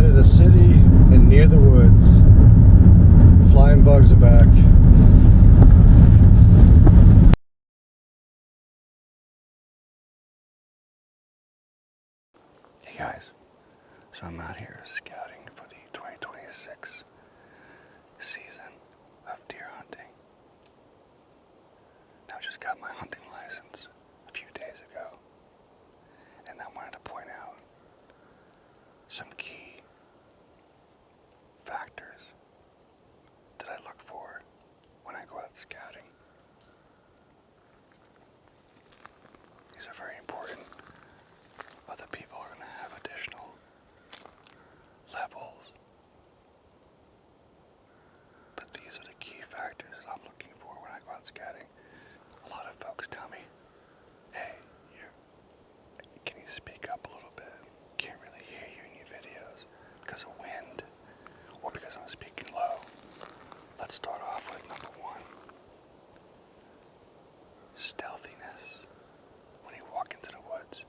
scattered a city and near the woods. Flying bugs are back. Hey guys, so I'm out here scouting for the 2026 season of deer hunting. Now I just got my hunting license a few days ago, and I wanted to point out some key factors that I look for when I go out scouting. These are very important. Other people are going to have additional levels, but these are the key factors that I'm looking for when I go out scouting. A lot of folks tell me, hey, can you speak up a little bit? Can't really hear you in your videos because of wind or because I'm speaking low. Let's start off with number one. Stealthiness. When you walk into the woods,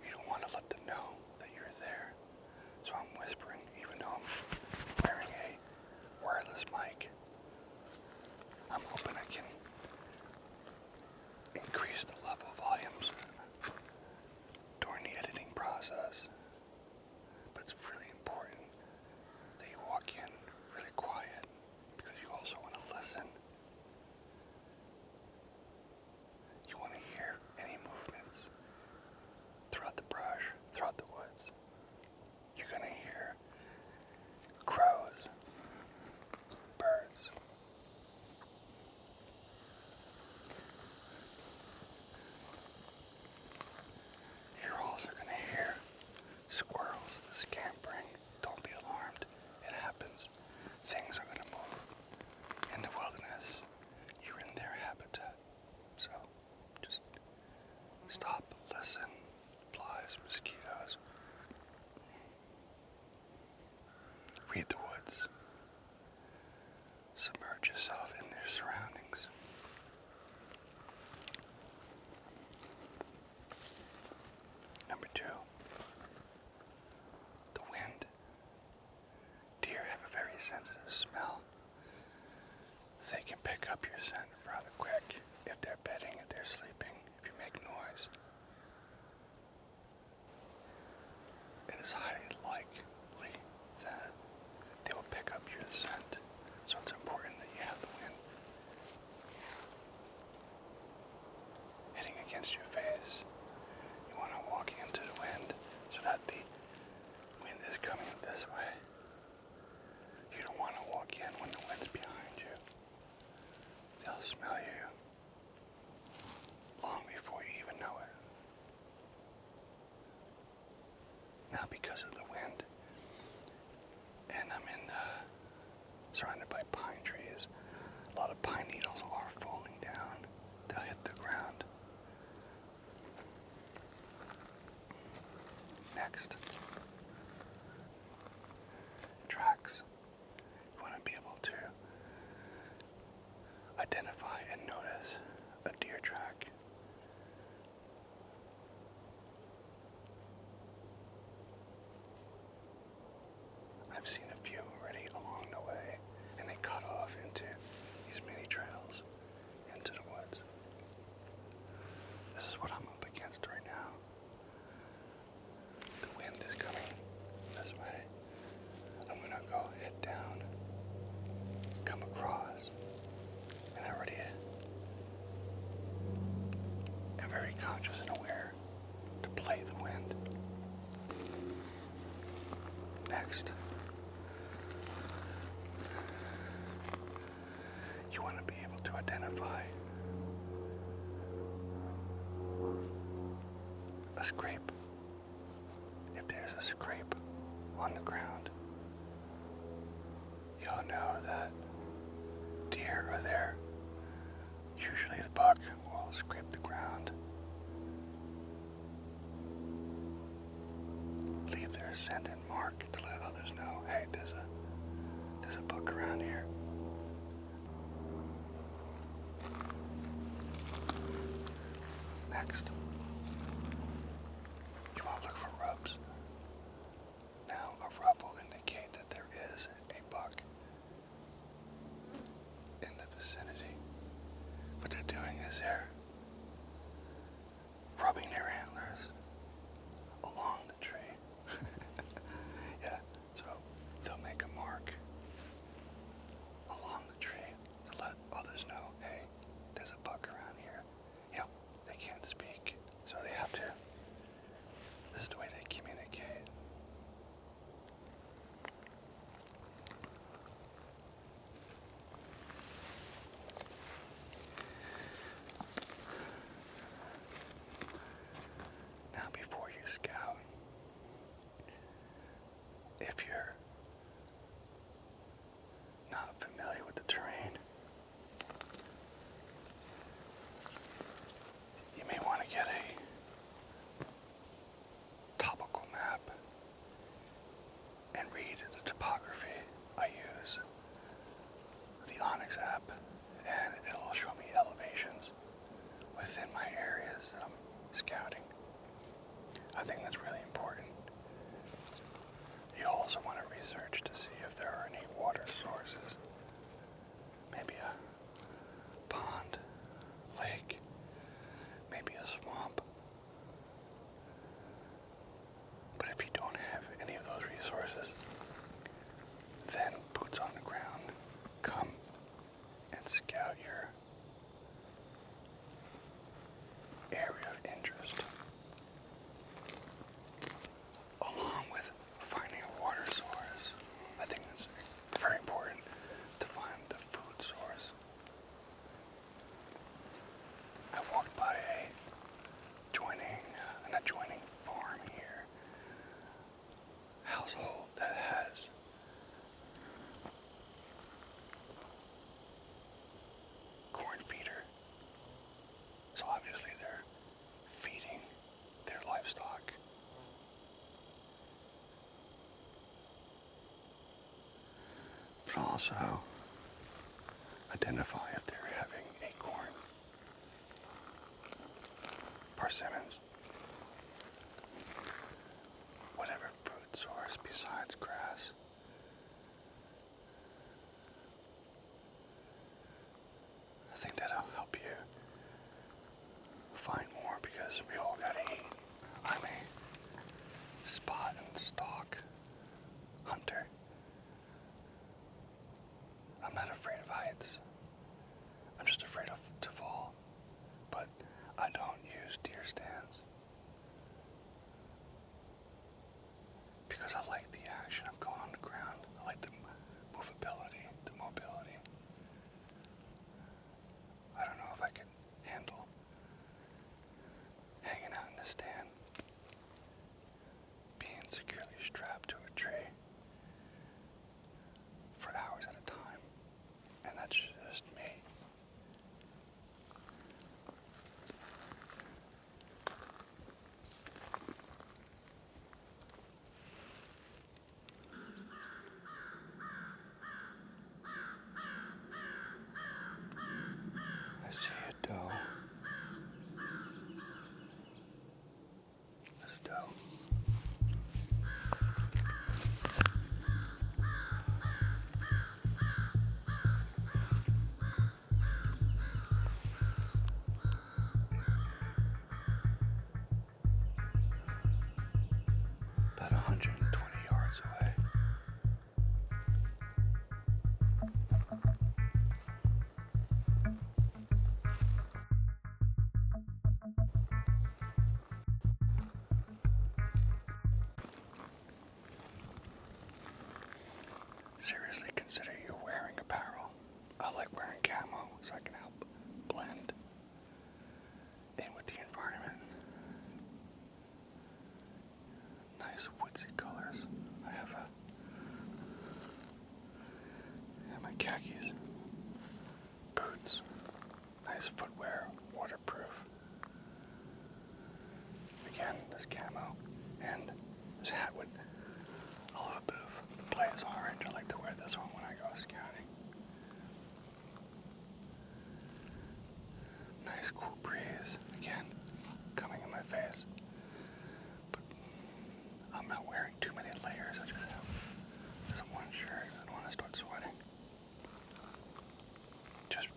you don't want to let them know that you're there. So I'm whispering, even though I'm wearing a wireless mic. I'm hoping I can increase the level volumes during the editing process. But it's really important that you walk in really quiet because you also want to listen. You want to hear any movements throughout the brush, throughout the woods. You're going to hear crows, birds. You're also going to hear squirrels scampering. Don't be alarmed. It happens. Things are going to move. In the wilderness, you're in their habitat. So just stop, listen. Flies, mosquitoes. Read the woods. Submerge yourself in their surroundings. Number two, the wind. Deer have a very sensitive smell. They can pick up your scent rather quick if they're bedding, if they're sleeping, if you make noise. It is highly likely that they will pick up your scent. So it's important that you have the wind hitting against your face. You want to walk into the wind so that the wind is coming this way. You don't want to walk in when the wind's behind you. They'll smell you long before you even know it. Now because of the wind, and I'm surrounded by pine trees, a lot of pine needles are falling down. They'll hit the ground. Next, tracks. You want to be able to identify and notice a deer track. I've seen a few already along the way, and they cut off into these mini trails into the woods. This is what I'm up against right now. The wind is coming this way. I'm gonna go head down, come across, and I already am very conscious and aware to play the wind. Next, you want to be able to identify a scrape. If there's a scrape on the ground, you'll know that deer are there. Usually the buck will scrape the ground, leave their scent and mark to let others know, hey, there's a buck around here. Next, you want to look for rubs. Now, a rub If you're not familiar with the terrain, you may want to get a topical map and read the topography. I use the Onyx app, and it'll show me elevations within my areas that I'm scouting. I think that's really important. You also want to research to see if there are any water sources. Maybe a pond, lake, maybe a swamp. But if you don't have any of those resources, then boots on the ground, come and scout your area of interest, along with finding a water source. I think it's very important to find the food source. I walked by an adjoining farm here, household that has corn feeder. So obviously they're feeding their livestock. But also identify if they're having acorn, persimmons, whatever food source besides grass. I think that'll help you find more, because we all gotta eat. I'm a spot and stalk hunter. I'm not afraid of heights. I'm just afraid to fall. But I don't use deer stands because I like the action of going on the ground. I like the movability, the mobility. I don't know if I could handle hanging out in the stand, being securely strapped to a tree for hours at a time. And that's just me. I see a doe. There's a doe. About 120 yards away. Seriously consider you wearing apparel. I like wearing camo so I can help blend in with the environment. Nice woodsy colors. I have my khakis, boots, nice footwear, waterproof. Again, this camo and this hat with a little bit of blaze orange. I like to wear this one when I go scouting. Nice cool breeze, again, coming in my face. But I'm not wearing too many layers. I just have this one shirt. I don't want to start sweating. Just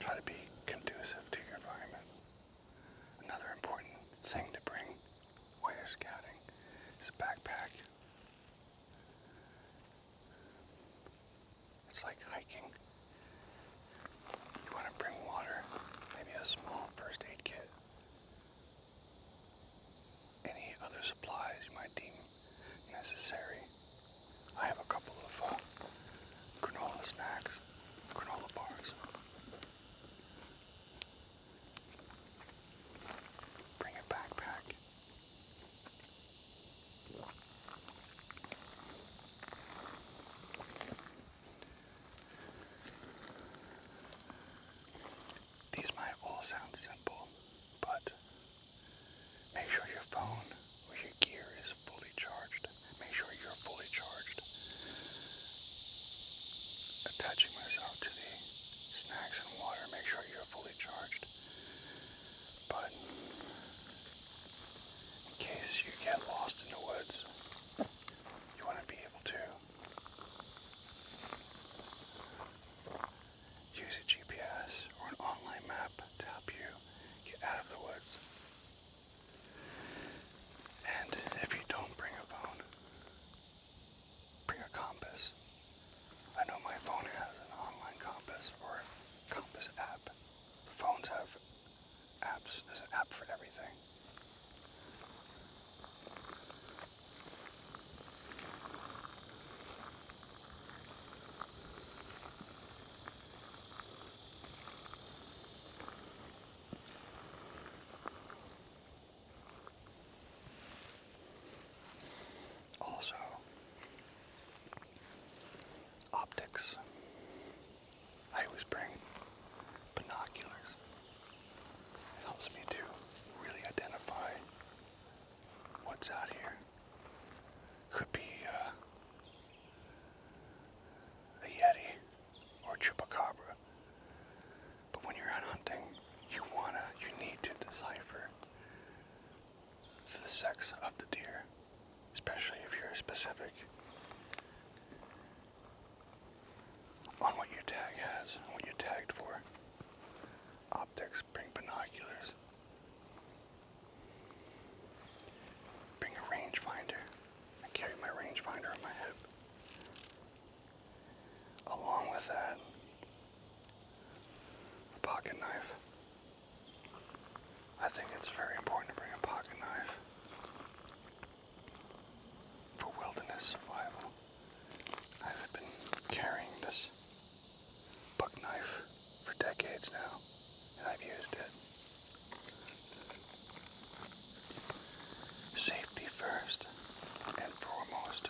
try to be conducive to your environment. Another important thing to bring while you're scouting is a backpack. It's like hiking. You want to bring water, maybe a small first aid kit, any other supplies you might deem necessary. I have a couple of granola snacks, granola bars. Bring a backpack. specific on what your tag has, and what you're tagged for. Optics, bring binoculars. Bring a rangefinder. I carry my rangefinder on my hip. Along with that, a pocket knife. I think it's very important to bring a pocket knife for wilderness survival. I've been carrying this buck knife for decades now, and I've used it. Safety first and foremost.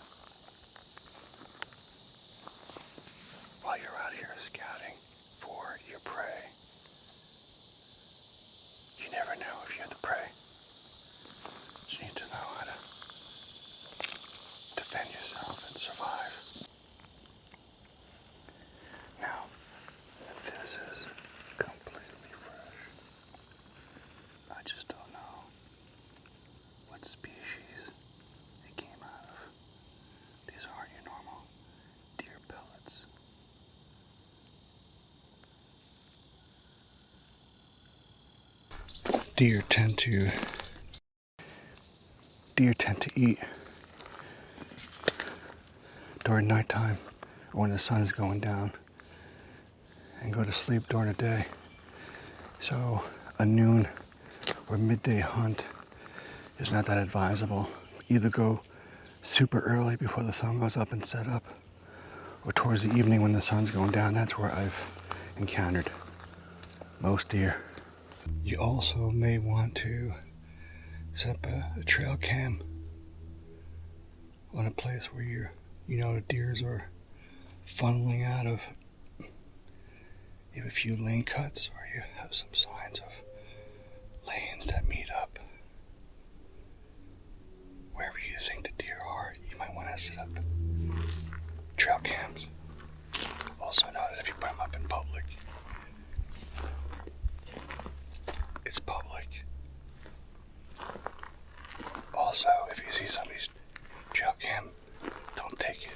While you're out here scouting for your prey, you never know if you're the prey. You need to know how to defend yourself and survive. Now, this is completely fresh. I just don't know what species it came out of. These aren't your normal deer pellets. Deer tend to eat during nighttime or when the sun is going down and go to sleep during the day. So a noon or midday hunt is not that advisable. Either go super early before the sun goes up and set up, or towards the evening when the sun's going down. That's where I've encountered most deer. You also may want to set up a trail cam on a place where you know the deers are funneling out of. You have a few lane cuts, or you have some signs of lanes that meet up. Wherever you think the deer are, you might want to set up trail cams. Also know that if you put them up in public, it's public. Also, if you see somebody's trail cam, don't take it.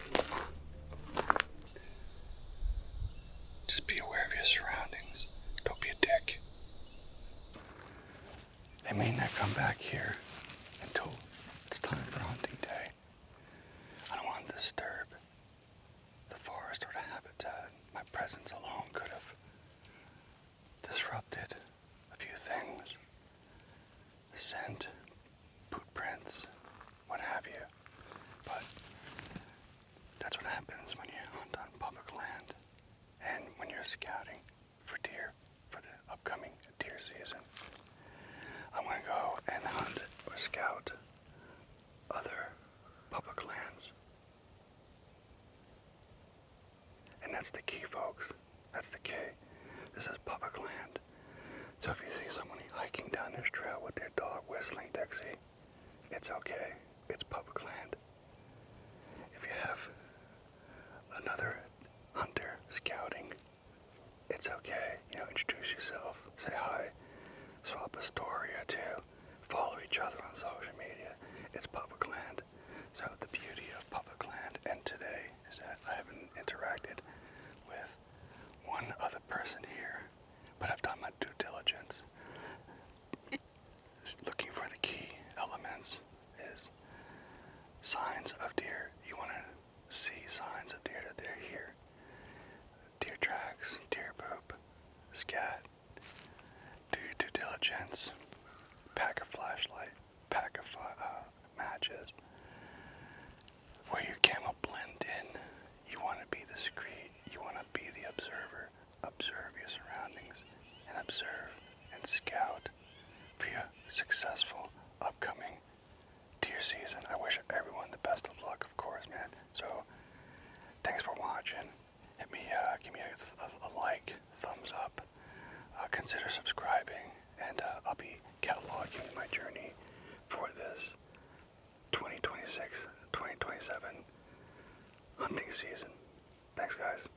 Just be aware of your surroundings. Don't be a dick. They may not come back here until it's time for hunting day. I don't want to disturb the forest or the habitat. My presence alone could have disrupted a few things. Scent, boot prints, what have you. But that's what happens when you hunt on public land and when you're scouting for deer for the upcoming deer season. I'm going to go and hunt or scout other public lands. And that's the key, folks. That's the key. This is public land. So if you see someone hiking down this trail with their dog whistling Dixie, it's okay. It's public land. If you have another hunter scouting, it's okay. Introduce yourself, say hi, swap a story or two, follow each other on social media. It's public land. So the beauty of public land and today is that I haven't interacted with one other person here, but I've done my due diligence. Looking for the key elements is signs of deer. You want to see signs of deer that they're here. Deer tracks, deer poop, scat. Do your due diligence. Pack a flashlight, pack of matches. Where your camera blend in. You want to be discreet. You want to be the observer. Observe your surroundings and observe and scout for your successful upcoming deer season. I wish everyone the best of luck, of course, man. So, thanks for watching. Hit me, give me a like, thumbs up. Consider subscribing, and I'll be cataloging my journey for this 2026-2027 hunting season. Thanks, guys.